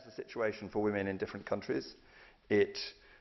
The situation for women in different countries. It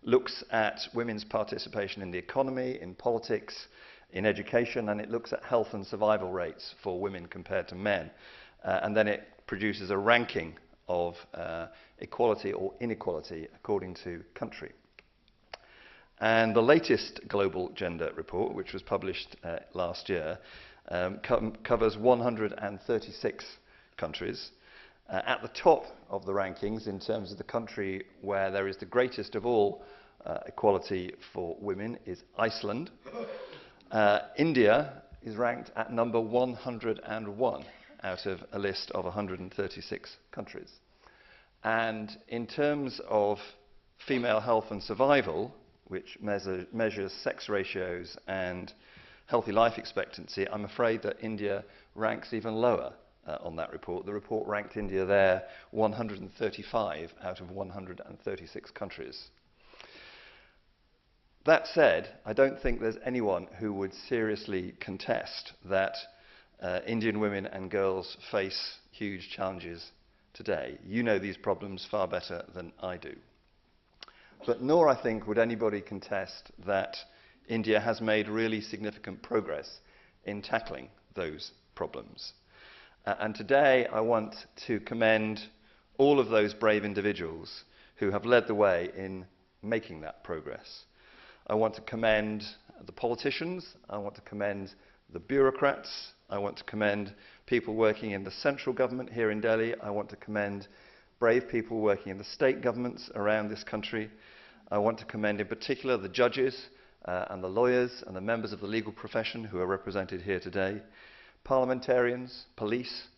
looks at women's participation in the economy, in politics, in education, and it looks at health and survival rates for women compared to men. And then it produces a ranking of equality or inequality according to country. And the latest Global Gender Report, which was published last year, covers 136 countries. At the top of the rankings, in terms of the country where there is the greatest of all equality for women, is Iceland. India is ranked at number 101 out of a list of 136 countries. And in terms of female health and survival, which measures sex ratios and healthy life expectancy, I'm afraid that India ranks even lower on that report. The report ranked India there 135 out of 136 countries. That said, I don't think there's anyone who would seriously contest that Indian women and girls face huge challenges today. You know these problems far better than I do. But nor, I think, would anybody contest that India has made really significant progress in tackling those problems. And today I want to commend all of those brave individuals who have led the way in making that progress. I want to commend the politicians, I want to commend the bureaucrats, I want to commend people working in the central government here in Delhi, I want to commend brave people working in the state governments around this country. I want to commend in particular the judges and the lawyers and the members of the legal profession who are represented here today, parliamentarians, police,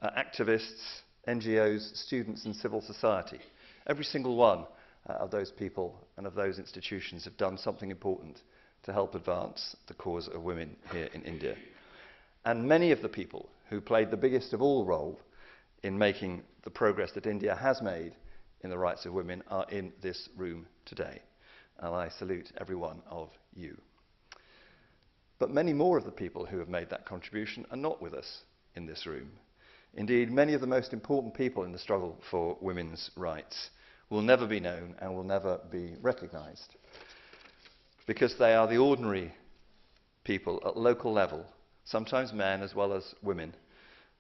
activists, NGOs, students and civil society. Every single one of those people and of those institutions have done something important to help advance the cause of women here in India. And many of the people who played the biggest of all role in making the progress that India has made in the rights of women are in this room today. And I salute every one of you. But many more of the people who have made that contribution are not with us in this room. Indeed, many of the most important people in the struggle for women's rights will never be known and will never be recognised, because they are the ordinary people at local level, sometimes men as well as women,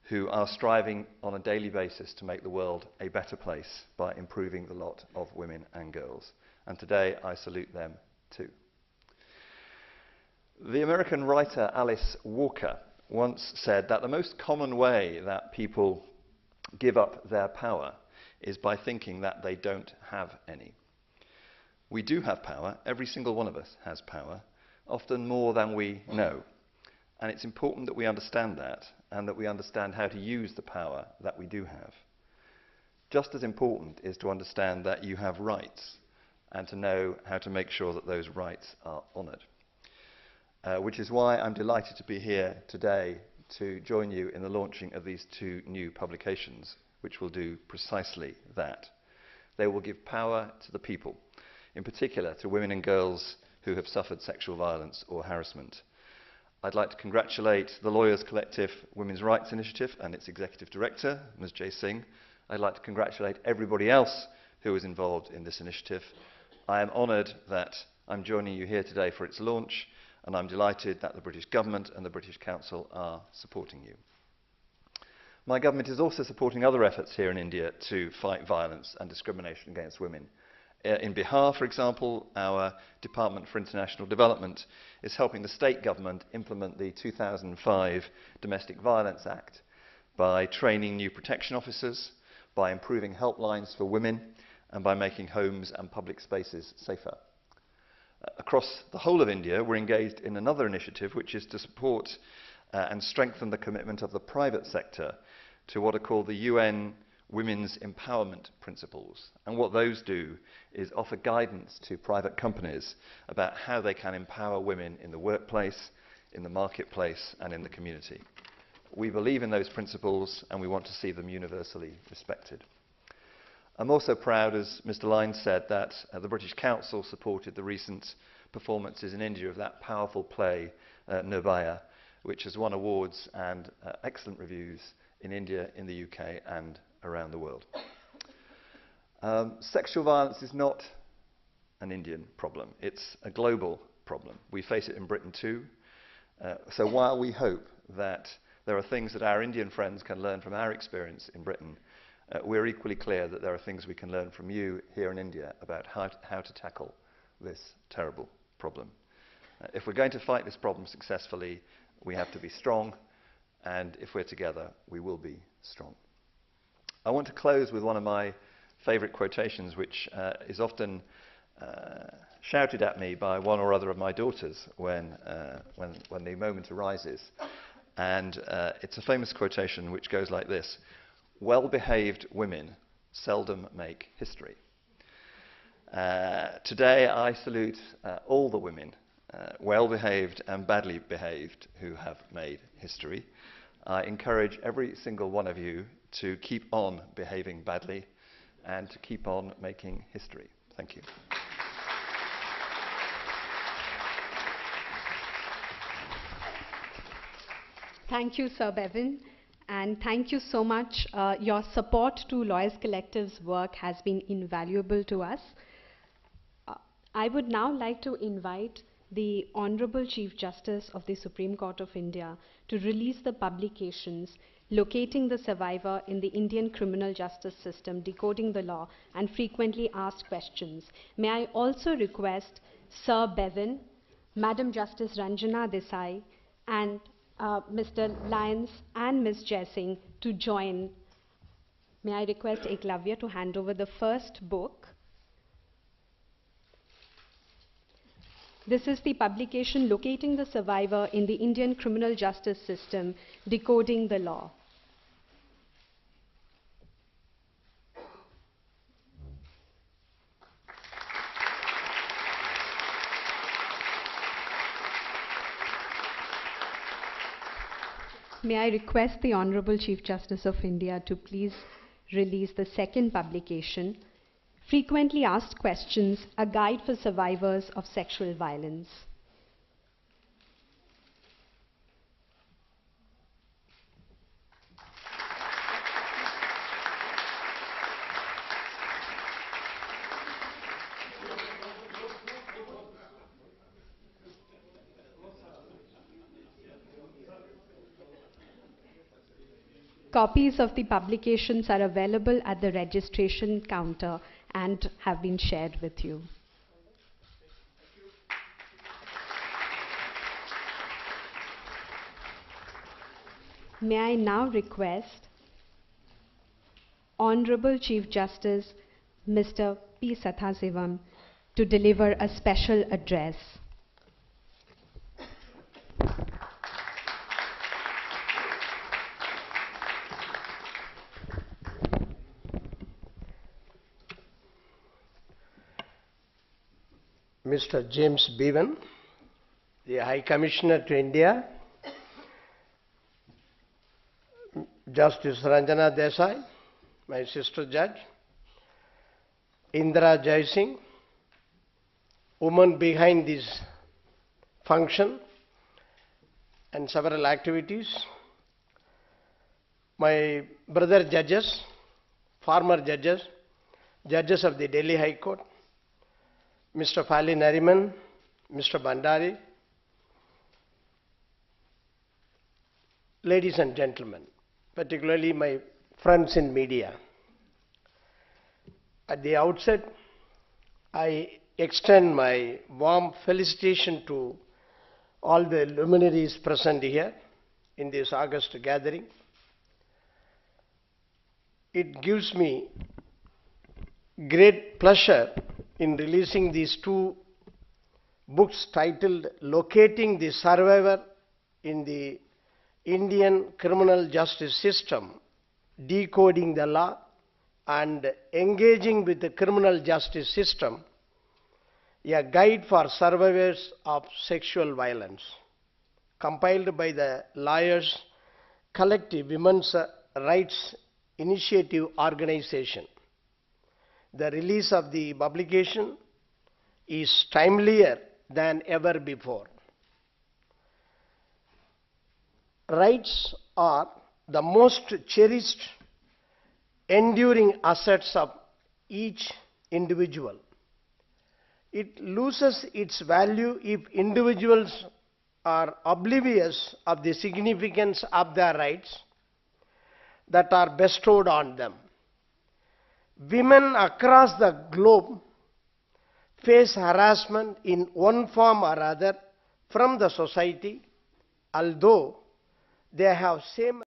who are striving on a daily basis to make the world a better place by improving the lot of women and girls. And today I salute them too. The American writer Alice Walker once said that the most common way that people give up their power is by thinking that they don't have any. We do have power. Every single one of us has power, often more than we know. And it's important that we understand that, and that we understand how to use the power that we do have. Just as important is to understand that you have rights, and to know how to make sure that those rights are honoured. Which is why I'm delighted to be here today to join you in the launching of these two new publications, which will do precisely that. They will give power to the people, in particular to women and girls who have suffered sexual violence or harassment. I'd like to congratulate the Lawyers Collective Women's Rights Initiative and its Executive Director, Ms. Jay Singh. I'd like to congratulate everybody else who was involved in this initiative. I am honoured that I'm joining you here today for its launch, and I'm delighted that the British Government and the British Council are supporting you. My government is also supporting other efforts here in India to fight violence and discrimination against women. In Bihar, for example, our Department for International Development is helping the state government implement the 2005 Domestic Violence Act by training new protection officers, by improving helplines for women, and by making homes and public spaces safer. Across the whole of India, we're engaged in another initiative, which is to support and strengthen the commitment of the private sector to what are called the UN Women's Empowerment Principles. And what those do is offer guidance to private companies about how they can empower women in the workplace, in the marketplace, and in the community. We believe in those principles, and we want to see them universally respected. I'm also proud, as Mr. Lyne said, that the British Council supported the recent performances in India of that powerful play, Nirbhaya, which has won awards and excellent reviews in India, in the UK, and around the world. Sexual violence is not an Indian problem. It's a global problem. We face it in Britain too. So while we hope that there are things that our Indian friends can learn from our experience in Britain, we're equally clear that there are things we can learn from you here in India about how to tackle this terrible problem. If we're going to fight this problem successfully, we have to be strong, and if we're together, we will be strong. I want to close with one of my favorite quotations, which is often shouted at me by one or other of my daughters when the moment arises. And it's a famous quotation which goes like this: "Well-behaved women seldom make history." Today I salute all the women, well-behaved and badly behaved, who have made history. I encourage every single one of you to keep on behaving badly and to keep on making history. Thank you. Thank you, Sir Bevan, and thank you so much. Your support to Lawyers Collective's work has been invaluable to us. I would now like to invite the Honorable Chief Justice of the Supreme Court of India to release the publications Locating the Survivor in the Indian Criminal Justice System, Decoding the Law, and Frequently Asked Questions. May I also request Sir Bevan, Madam Justice Ranjana Desai, and Mr. Lyons and Ms. Jaising to join. May I request Eklavya to hand over the first book. This is the publication Locating the Survivor in the Indian Criminal Justice System, Decoding the Law. May I request the Honorable Chief Justice of India to please release the second publication, Frequently Asked Questions, A Guide for Survivors of Sexual Violence. Copies of the publications are available at the registration counter and have been shared with you. May I now request Honorable Chief Justice Mr. P. Sathasivam to deliver a special address. Mr. James Bevan, the High Commissioner to India, Justice Ranjana Desai, my sister judge, Indra Jaising, woman behind this function and several activities, my brother judges, former judges, judges of the Delhi High Court, Mr. Fali Nariman, Mr. Bhandari, ladies and gentlemen, particularly my friends in media. At the outset, I extend my warm felicitation to all the luminaries present here in this August gathering. It gives me great pleasure in releasing these two books titled Locating the Survivor in the Indian Criminal Justice System, Decoding the Law, and Engaging with the Criminal Justice System, a guide for survivors of sexual violence, compiled by the Lawyers Collective Women's Rights Initiative Organization. The release of the publication is timelier than ever before. Rights are the most cherished, enduring assets of each individual. It loses its value if individuals are oblivious of the significance of their rights that are bestowed on them. Women across the globe face harassment in one form or other from the society, although they have same